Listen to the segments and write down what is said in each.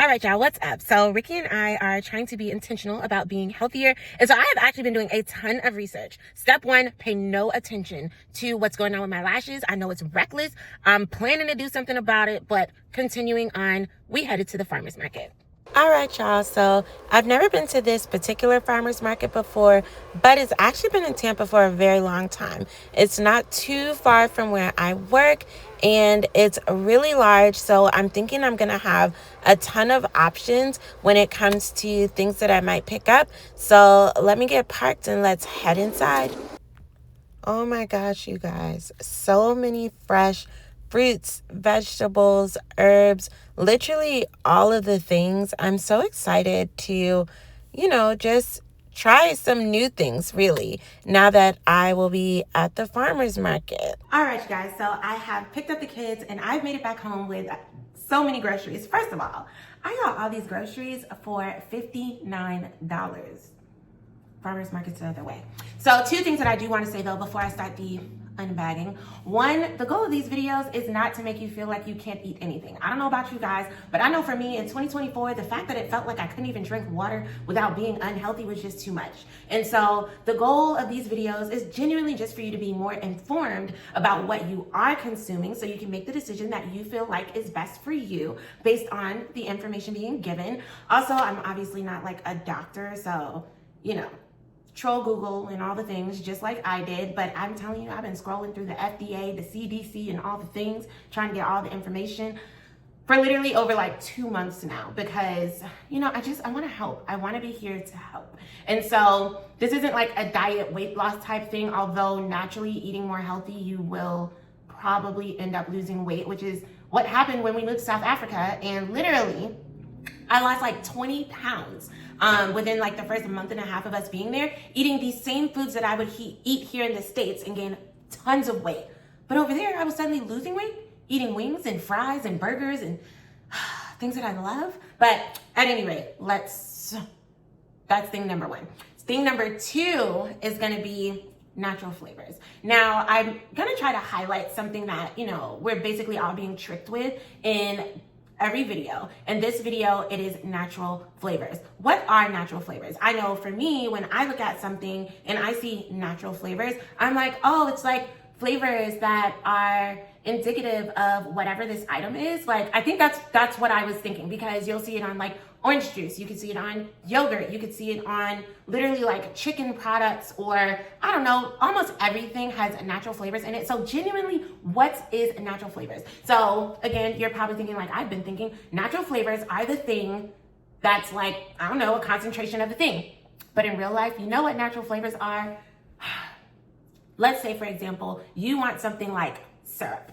All right, y'all, what's up? So Ricky and I are trying to be intentional about being healthier. And so I have actually been doing a ton of research. Step one, pay no attention to what's going on with my lashes. I know it's reckless. I'm planning to do something about it, but continuing on, we headed to the farmer's market. All right, y'all. So I've never been to this particular farmer's market before, but it's actually been in Tampa for a very long time. It's not too far from where I work, and it's really large. So I'm thinking I'm going to have a ton of options when it comes to things that I might pick up. So let me get parked and let's head inside. Oh my gosh, you guys. So many fresh fruits, vegetables, herbs, literally all of the things. I'm so excited to, just try some new things, really, now that I will be at the farmer's market. All right, you guys. So I have picked up the kids and I've made it back home with so many groceries. First of all, I got all these groceries for $59. Farmers market's the other way. So two things that I do want to say though before I start the unbagging. One, the goal of these videos is not to make you feel like you can't eat anything. I don't know about you guys, but I know for me in 2024, the fact that it felt like I couldn't even drink water without being unhealthy was just too much. And so the goal of these videos is genuinely just for you to be more informed about what you are consuming so you can make the decision that you feel like is best for you based on the information being given. Also, I'm obviously not like a doctor, so, troll Google and all the things just like I did, but I'm telling you, I've been scrolling through the FDA, the CDC, and all the things, trying to get all the information for literally over like 2 months now because, I want to help. I want to be here to help. And so this isn't like a diet weight loss type thing, although naturally eating more healthy, you will probably end up losing weight, which is what happened when we moved to South Africa. And literally, I lost like 20 pounds within like the first month and a half of us being there, eating these same foods that I would eat here in the States and gain tons of weight. But over there, I was suddenly losing weight, eating wings and fries and burgers and things that I love. But at any rate, that's thing number one. Thing number two is gonna be natural flavors. Now, I'm gonna try to highlight something that, we're basically all being tricked with in every video. In this video, it is natural flavors. What are natural flavors? I know for me, when I look at something and I see natural flavors, I'm like, oh, it's like flavors that are indicative of whatever this item is. Like, I think that's what I was thinking, because you'll see it on like orange juice, you can see it on yogurt, you could see it on literally like chicken products, or I don't know, almost everything has natural flavors in it. So genuinely, what is natural flavors? So again, you're probably thinking like I've been thinking, natural flavors are the thing that's like, I don't know, a concentration of the thing. But in real life, you know what natural flavors are? Let's say, for example, you want something like syrup.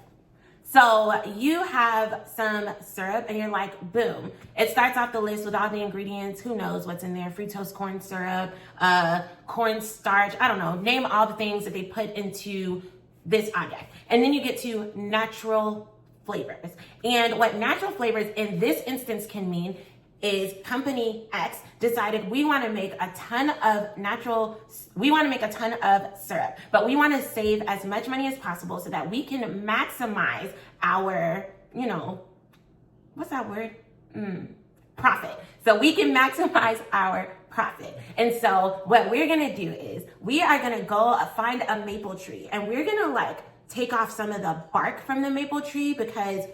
So you have some syrup and you're like, boom. It starts off the list with all the ingredients. Who knows what's in there? Fructose corn syrup, cornstarch, I don't know. Name all the things that they put into this object. And then you get to natural flavors. And what natural flavors in this instance can mean is company X decided we want to make a ton of syrup, but we want to save as much money as possible so that we can maximize our, what's that word? Profit. So we can maximize our profit. And so what we're going to do is we are going to go find a maple tree, and we're going to take off some of the bark from the maple tree because,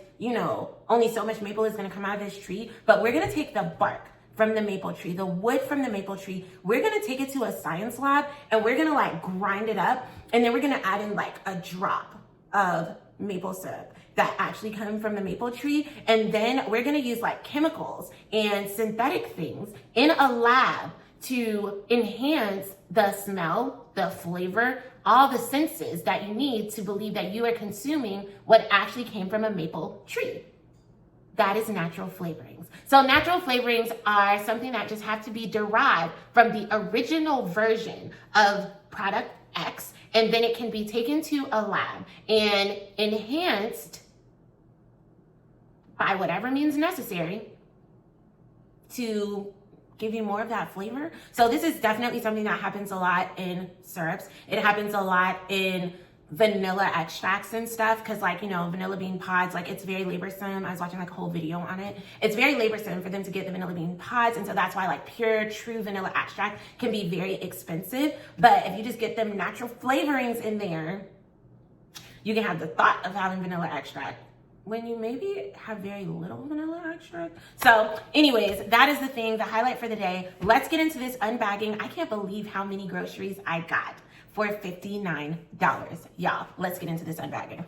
only so much maple is going to come out of this tree. But we're going to take the bark from the maple tree, the wood from the maple tree. We're going to take it to a science lab and we're going to grind it up. And then we're going to add in a drop of maple syrup that actually come from the maple tree. And then we're going to use chemicals and synthetic things in a lab to enhance the smell, the flavor, all the senses that you need to believe that you are consuming what actually came from a maple tree. That is natural flavorings. So natural flavorings are something that just have to be derived from the original version of product X, and then it can be taken to a lab and enhanced by whatever means necessary to give you more of that flavor. So this is definitely something that happens a lot in syrups. It happens a lot in vanilla extracts and stuff, because like, you know, vanilla bean pods, like it's very laborsome. I was watching like a whole video on it. It's very laborsome for them to get the vanilla bean pods, and so that's why like pure true vanilla extract can be very expensive. But if you just get them natural flavorings in there, you can have the thought of having vanilla extract when you maybe have very little vanilla extract. So anyways, that is the thing, the highlight for the day. Let's get into this unbagging. I can't believe how many groceries I got for $59. Y'all, let's get into this unbagging.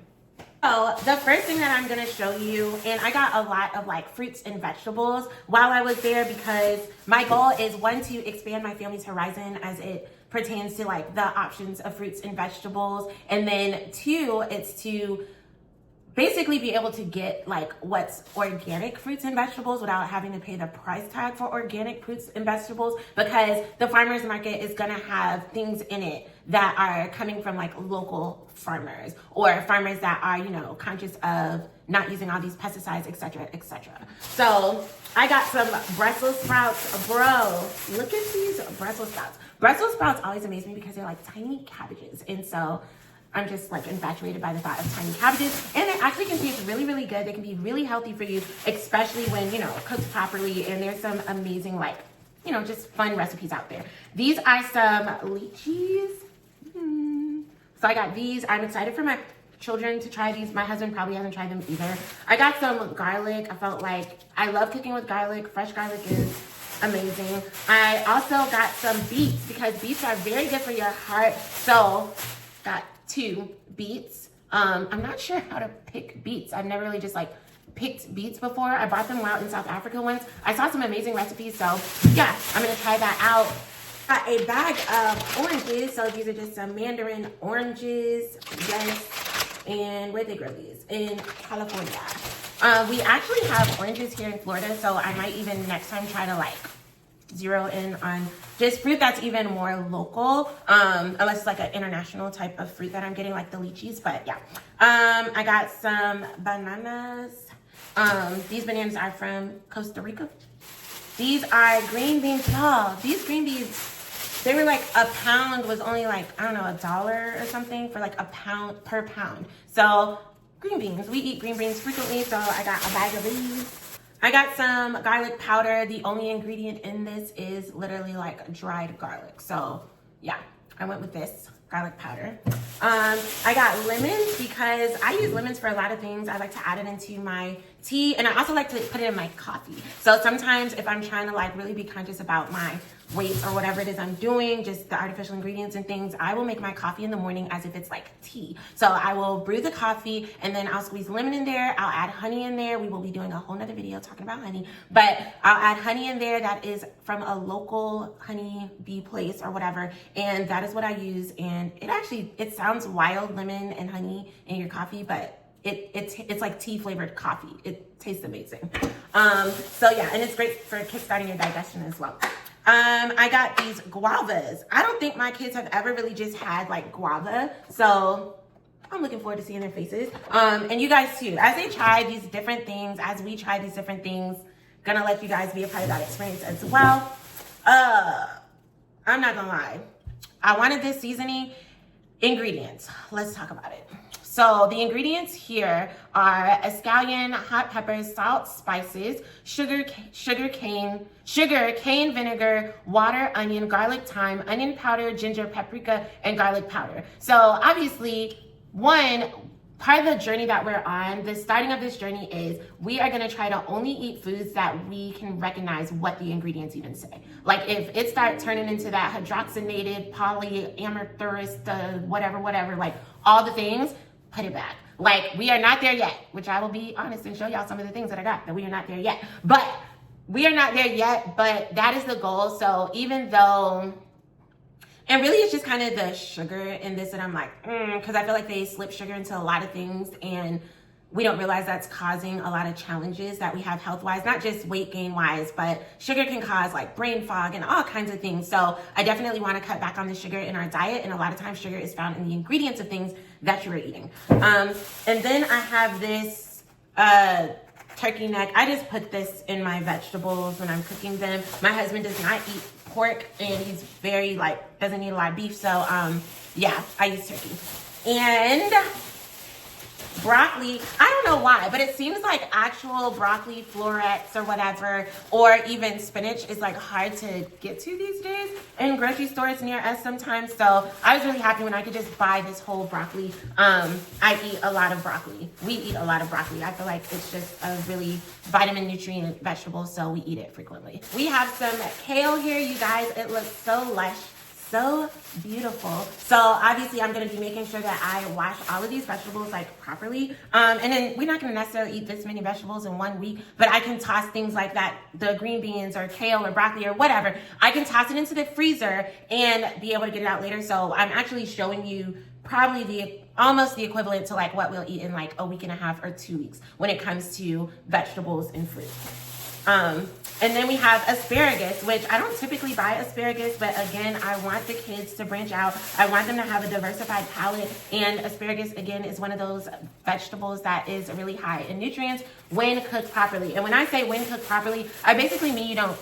So the first thing that I'm gonna show you, and I got a lot of like fruits and vegetables while I was there, because my goal is, one, to expand my family's horizon as it pertains to like the options of fruits and vegetables, and then two, it's to basically be able to get like what's organic fruits and vegetables without having to pay the price tag for organic fruits and vegetables, because the farmers market is gonna have things in it that are coming from like local farmers, or farmers that are, you know, conscious of not using all these pesticides, etc., etc. So I got some Brussels sprouts. Bro, look at these Brussels sprouts. Brussels sprouts always amaze me because they're like tiny cabbages, and so I'm just like infatuated by the thought of tiny cabbages, and they actually can taste really, really good. They can be really healthy for you, especially when, you know, cooked properly, and there's some amazing, like, you know, just fun recipes out there. These are some lychees. So I got these. I'm excited for my children to try these. My husband probably hasn't tried them either. I got some garlic. I felt like I love cooking with garlic. Fresh garlic is amazing. I also got some beets, because beets are very good for your heart. So got 2 beets. I'm not sure how to pick beets. I've never really just like picked beets before. I bought them while in South Africa once. I saw some amazing recipes, so yeah, I'm gonna try that out. Got a bag of oranges. So these are just some mandarin oranges. Yes. And where they grow these? In California. We actually have oranges here in Florida, so I might even next time try to like zero in on just fruit that's even more local, unless it's like an international type of fruit that I'm getting, like the lychees. But yeah, I got some bananas. These bananas are from Costa Rica. These are green beans. Y'all, these green beans, they were like a pound was only like, I don't know, $1 or something for like a pound per pound. So green beans, we eat green beans frequently, so I got a bag of these. I got some garlic powder. The only ingredient in this is literally like dried garlic. So yeah, I went with this garlic powder. I got lemons because I use lemons for a lot of things. I like to add it into my tea, and I also like to put it in my coffee. So sometimes if I'm trying to like really be conscious about my weight or whatever it is I'm doing, just the artificial ingredients and things, I will make my coffee in the morning as if it's like tea. So I will brew the coffee, and then I'll squeeze lemon in there. I'll add honey in there. We will be doing a whole nother video talking about honey, but I'll add honey in there that is from a local honey bee place or whatever, and that is what I use. And it sounds wild, lemon and honey in your coffee, but it's like tea flavored coffee. It tastes amazing. So yeah, and it's great for kickstarting your digestion as well. I got these guavas. I don't think my kids have ever really just had like guava, so I'm looking forward to seeing their faces. And you guys too, as they try these different things, as we try these different things, gonna let you guys be a part of that experience as well. I'm not gonna lie, I wanted this seasoning. Ingredients, let's talk about it. So the ingredients here are scallion, hot peppers, salt, spices, sugar, cane vinegar, water, onion, garlic, thyme, onion powder, ginger, paprika, and garlic powder. So obviously, part of the journey that we're on, the starting of this journey is we are gonna try to only eat foods that we can recognize what the ingredients even say. Like if it starts turning into that hydrogenated polyamorous, whatever, like all the things, put it back. Like we are not there yet, which I will be honest and show y'all some of the things that I got, that we are not there yet. But we are not there yet, but that is the goal. So even though, and really it's just kind of the sugar in this that I'm like, because I feel like they slip sugar into a lot of things, and we don't realize that's causing a lot of challenges that we have health-wise, not just weight gain-wise, but sugar can cause like brain fog and all kinds of things. So I definitely want to cut back on the sugar in our diet, and a lot of times sugar is found in the ingredients of things that you are eating. And then I have this turkey neck. I just put this in my vegetables when I'm cooking them. My husband does not eat pork, and he's very doesn't eat a lot of beef. So yeah, I use turkey. and broccoli. I don't know why, but it seems like actual broccoli florets or whatever, or even spinach is like hard to get to these days in grocery stores near us sometimes. So I was really happy when I could just buy this whole broccoli. I eat a lot of broccoli. We eat a lot of broccoli. I feel like it's just a really vitamin nutrient vegetable, so we eat it frequently. We have some kale here, you guys. It looks so lush. So beautiful. So obviously I'm going to be making sure that I wash all of these vegetables like properly. And then we're not going to necessarily eat this many vegetables in 1 week, but I can toss things like that, the green beans or kale or broccoli or whatever. I can toss it into the freezer and be able to get it out later. So I'm actually showing you probably almost the equivalent to like what we'll eat in like a week and a half or 2 weeks when it comes to vegetables and fruit. And then we have asparagus, which I don't typically buy asparagus, but again, I want the kids to branch out. I want them to have a diversified palate, and asparagus, again, is one of those vegetables that is really high in nutrients when cooked properly. And when I say when cooked properly, I basically mean you don't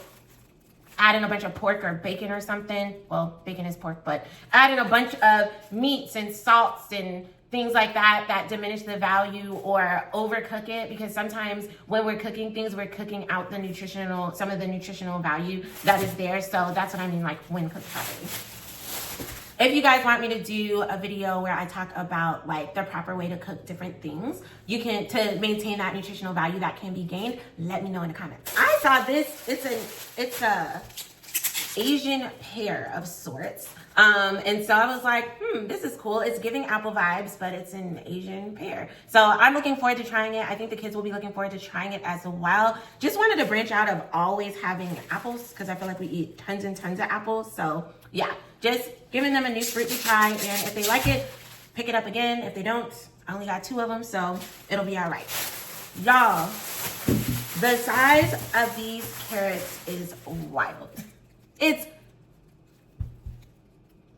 add in a bunch of pork or bacon or something. Well, bacon is pork, but add in a bunch of meats and salts and things like that that diminish the value or overcook it, because sometimes when we're cooking things, we're cooking out some of the nutritional value that is there. So that's what I mean, like when cooked properly. If you guys want me to do a video where I talk about like the proper way to cook different things, to maintain that nutritional value that can be gained, let me know in the comments. I saw this, it's a Asian pear of sorts. And so I was like, this is cool. It's giving apple vibes, but it's an Asian pear. So I'm looking forward to trying it. I think the kids will be looking forward to trying it as well. Just wanted to branch out of always having apples, because I feel like we eat tons and tons of apples. So yeah, just giving them a new fruit to try. And if they like it, pick it up again. If they don't, I only got 2 of them, so it'll be all right. Y'all, the size of these carrots is wild. It's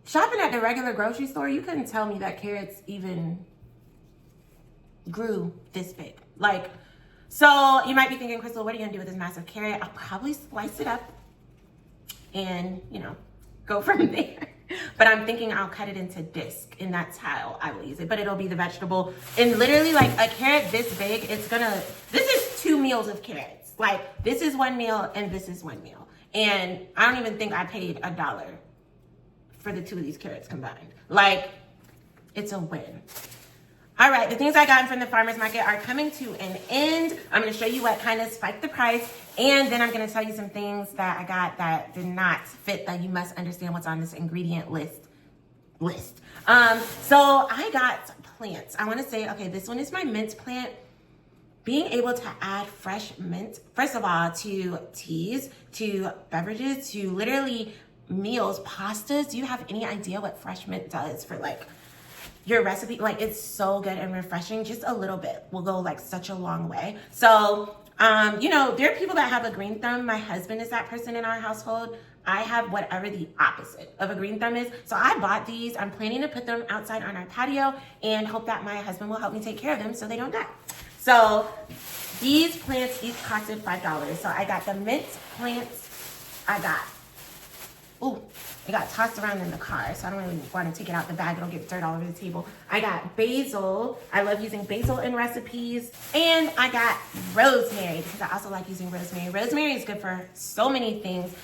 shopping at the regular grocery store, you couldn't tell me that carrots even grew this big. Like, so you might be thinking, Crystal, what are you gonna do with this massive carrot? I'll probably slice it up and, go from there. But I'm thinking I'll cut it into disc, and that's how I will use it. But it'll be the vegetable. And literally, like, a carrot this big, this is 2 meals of carrots. Like, this is 1 meal and this is 1 meal. And I don't even think I paid $1 for the 2 of these carrots combined. Like, it's a win. All right, the things I got from the farmer's market are coming to an end. I'm gonna show you what kind of spiked the price, and then I'm gonna tell you some things that I got that did not fit, that you must understand what's on this ingredient list. So I got plants. I wanna say, okay, this one is my mint plant. Being able to add fresh mint, first of all, to teas, to beverages, to literally meals, pastas. Do you have any idea what fresh mint does for like your recipe? Like, it's so good and refreshing. Just a little bit will go like such a long way. So, there are people that have a green thumb. My husband is that person in our household. I have whatever the opposite of a green thumb is. So I bought these. I'm planning to put them outside on our patio and hope that my husband will help me take care of them so they don't die. So these plants each costed $5. So I got the mint plants. It got tossed around in the car, so I don't really want to take it out the bag. It'll get dirt all over the table. I got basil. I love using basil in recipes. And I got rosemary, because I also like using rosemary. Rosemary is good for so many things,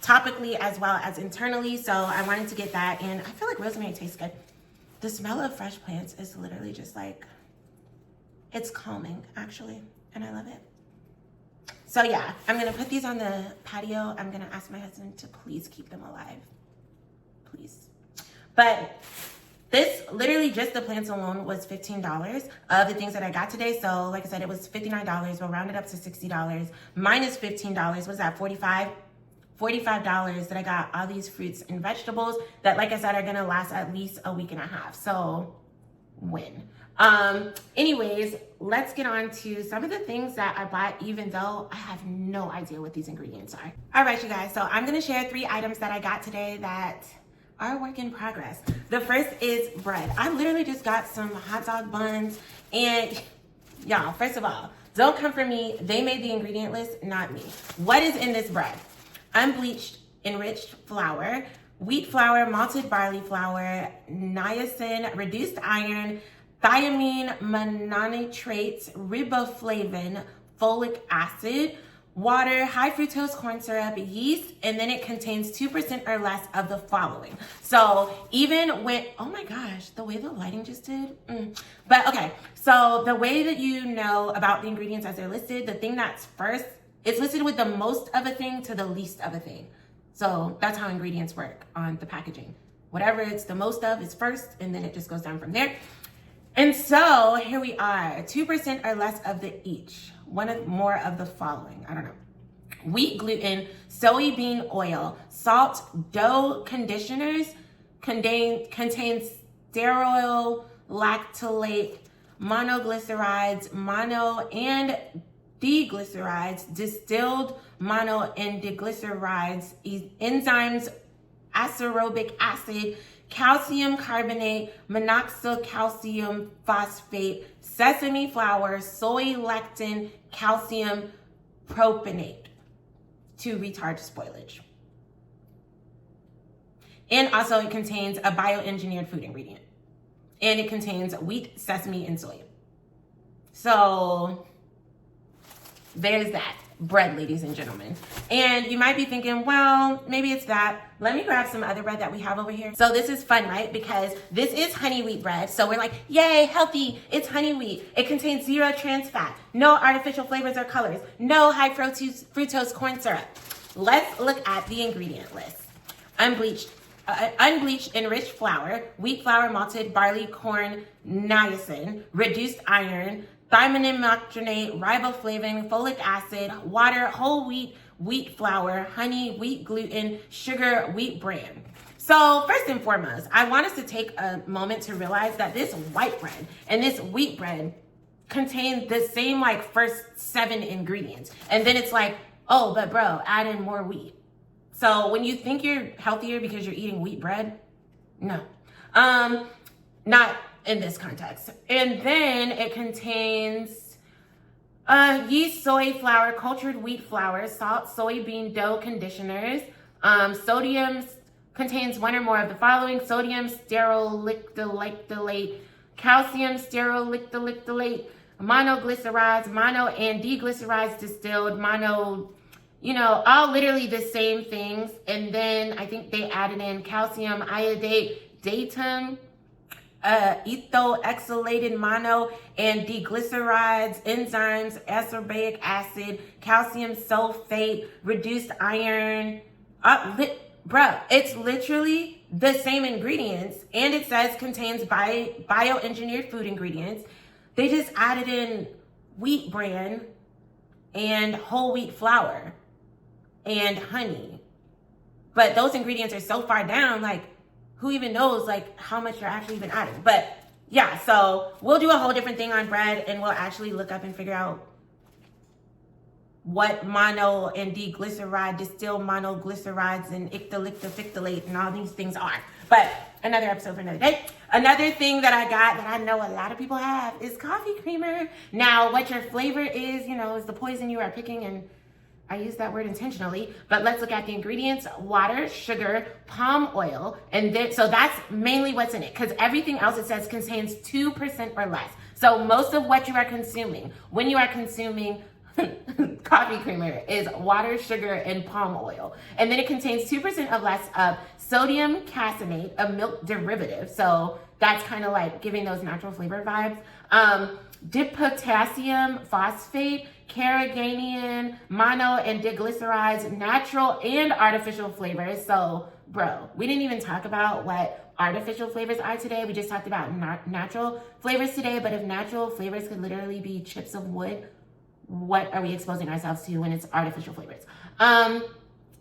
topically as well as internally. So I wanted to get that, and I feel like rosemary tastes good. The smell of fresh plants is literally just like, it's calming, actually, and I love it. So yeah, I'm gonna put these on the patio. I'm gonna ask my husband to please keep them alive, please. But this, literally just the plants alone, was $15 of the things that I got today. So like I said, it was $59. We'll round it up to $60. Minus $15, was that $45? $45 that I got all these fruits and vegetables that, like I said, are gonna last at least a week and a half. So win. Anyways, let's get on to some of the things that I bought, even though I have no idea what these ingredients are. All right, you guys, so I'm gonna share 3 items that I got today that are a work in progress. The first is bread. I literally just got some hot dog buns, and y'all, first of all, don't come for me. They made the ingredient list, not me. What is in this bread? Unbleached enriched flour, wheat flour, malted barley flour, niacin, reduced iron, thiamine mononitrate, riboflavin, folic acid, water, high fructose corn syrup, yeast, and then it contains 2% or less of the following. So even when, oh my gosh, the way the lighting just did. But okay, so the way that you know about the ingredients as they're listed, the thing that's first, it's listed with the most of a thing to the least of a thing. So that's how ingredients work on the packaging. Whatever it's the most of is first, and then it just goes down from there. And so here we are, 2% or less of the each. One of more of the following, I don't know. Wheat gluten, soybean oil, salt, dough conditioners, contains stearoyl lactylate, monoglycerides, mono and diglycerides, distilled mono and diglycerides, enzymes, ascorbic acid, calcium carbonate, monoxyl calcium phosphate, sesame flour, soy lectin, calcium propionate to retard spoilage. And also it contains a bioengineered food ingredient. And it contains wheat, sesame, and soy. So there's that bread, ladies and gentlemen. And you might be thinking, well, maybe it's that. Let me grab some other bread that we have over here. So this is fun, right? Because this is honey wheat bread. So we're like, yay, healthy. It's honey wheat. It contains 0 trans fat, no artificial flavors or colors, no high fructose corn syrup. Let's look at the ingredient list. Unbleached enriched flour, wheat flour, malted barley, corn, niacin, reduced iron, thiamine monochromate, riboflavin, folic acid, water, whole wheat flour, honey, wheat gluten, sugar, wheat bran. So first and foremost, I want us to take a moment to realize that this white bread and this wheat bread contain the same like first 7 ingredients. And then it's like, oh, but bro, add in more wheat. So when you think you're healthier because you're eating wheat bread, no. Not in this context. And then it contains yeast, soy flour, cultured wheat flour, salt, soybean dough conditioners. Sodium contains 1 or more of the following: sodium stearolactylate, calcium stearolactylate, monoglycerides, mono and diglycerides, distilled mono, all literally the same things. And then I think they added in calcium iodate, datum, ethoxylated mono and diglycerides, enzymes, ascorbic acid, calcium sulfate, reduced iron. Bruh, it's literally the same ingredients, and it says contains bioengineered food ingredients. They just added in wheat bran and whole wheat flour and honey. But those ingredients are so far down, like, who even knows like how much you're actually even adding? But yeah, so we'll do a whole different thing on bread, and we'll actually look up and figure out what mono and diglyceride, distilled monoglycerides, and ictolactylate and all these things are. But another episode for another day. Another thing that I got that I know a lot of people have is coffee creamer. Now, what your flavor is, is the poison you are picking, and I use that word intentionally, but let's look at the ingredients: water, sugar, palm oil, and then, so that's mainly what's in it, because everything else it says contains 2% or less. So most of what you are consuming when you are consuming coffee creamer is water, sugar, and palm oil. And then it contains 2% or less of sodium caseinate, a milk derivative. So that's kind of like giving those natural flavor vibes. Dipotassium phosphate, carrageenan, mono and diglycerides, natural and artificial flavors. So, bro, we didn't even talk about what artificial flavors are today. We just talked about natural flavors today. But if natural flavors could literally be chips of wood, what are we exposing ourselves to when it's artificial flavors?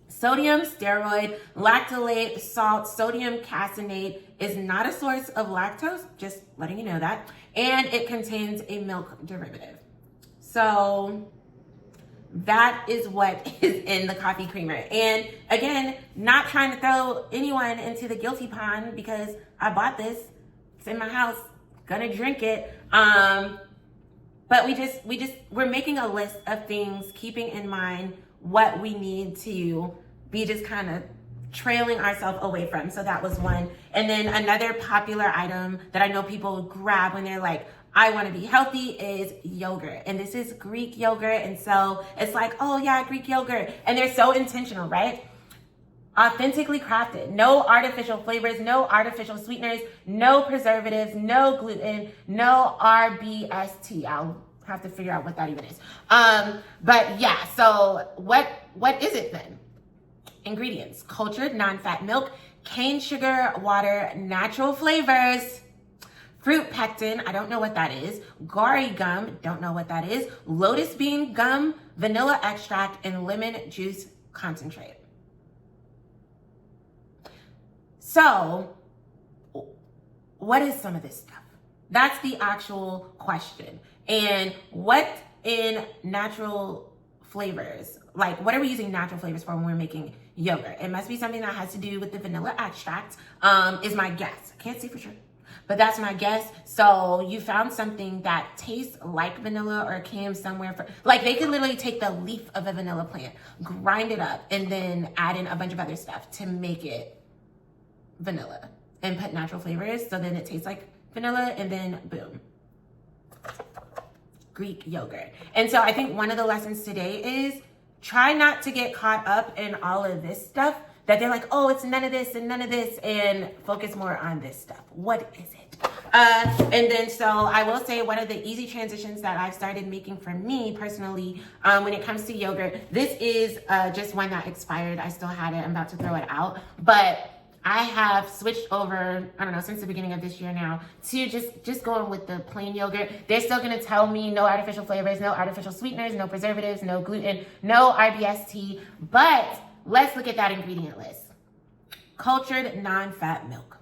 Sodium steroid, lactylate, salt, sodium caseinate is not a source of lactose, just letting you know that. And it contains a milk derivative. So that is what is in the coffee creamer. And again, not trying to throw anyone into the guilty pond, because I bought this, it's in my house, gonna drink it. But we're making a list of things, keeping in mind what we need to be just kind of trailing ourselves away from. So that was one. And then another popular item that I know people grab when they're like, I want to be healthy, is yogurt. And this is Greek yogurt. And so it's like, oh yeah, Greek yogurt. And they're so intentional, right? Authentically crafted, no artificial flavors, no artificial sweeteners, no preservatives, no gluten, no RBST. I'll have to figure out what that even is. But yeah, so what is it then? Ingredients: cultured non-fat milk, cane sugar, water, natural flavors, fruit pectin, I don't know what that is, gari gum, don't know what that is, lotus bean gum, vanilla extract, and lemon juice concentrate. So, what is some of this stuff? That's the actual question. And what in natural flavors, like what are we using natural flavors for when we're making yogurt? It must be something that has to do with the vanilla extract, is my guess. I can't say for sure, but that's my guess. So you found something that tastes like vanilla or came somewhere for, like they could literally take the leaf of a vanilla plant, grind it up, and then add in a bunch of other stuff to make it vanilla and put natural flavors, so then it tastes like vanilla, and then boom, Greek yogurt. And so I think one of the lessons today is try not to get caught up in all of this stuff that they're like, oh, it's none of this and none of this, and focus more on this stuff. What is it? And then so I will say one of the easy transitions that I've started making for me personally when it comes to yogurt, this is just one that expired. I still had it. I'm about to throw it out, but I have switched over, I don't know, since the beginning of this year now, to just going with the plain yogurt. They're still gonna tell me no artificial flavors, no artificial sweeteners, no preservatives, no gluten, no RBST, but let's look at that ingredient list. Cultured non-fat milk,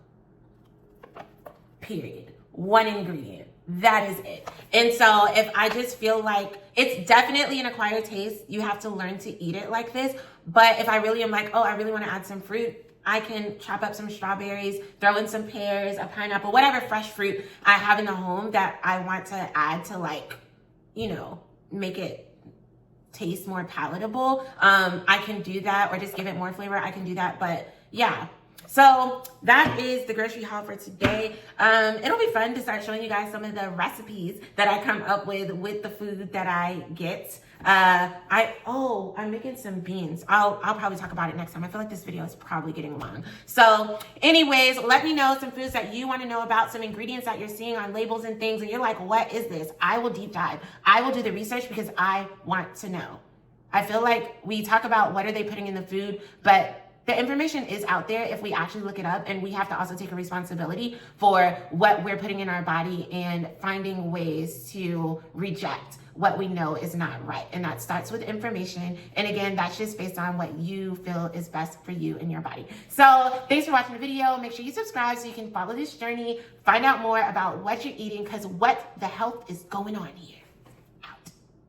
period. One ingredient, that is it. And so if I just feel like, it's definitely an acquired taste, you have to learn to eat it like this, but if I really am like, oh, I really wanna add some fruit, I can chop up some strawberries, throw in some pears, a pineapple, whatever fresh fruit I have in the home that I want to add to, like, you know, make it taste more palatable. I can do that, or just give it more flavor. I can do that, but yeah. So that is the grocery haul for today. It'll be fun to start showing you guys some of the recipes that I come up with the food that I get. I'm making some beans. I'll probably talk about it next time. I feel like this video is probably getting long. So anyways, let me know some foods that you want to know about, some ingredients that you're seeing on labels and things, and you're like, what is this? I will deep dive. I will do the research because I want to know. I feel like we talk about what are they putting in the food, but the information is out there if we actually look it up, and we have to also take a responsibility for what we're putting in our body and finding ways to reject what we know is not right. And that starts with information. And again, that's just based on what you feel is best for you and your body. So thanks for watching the video. Make sure you subscribe so you can follow this journey, find out more about what you're eating, because what the health is going on here.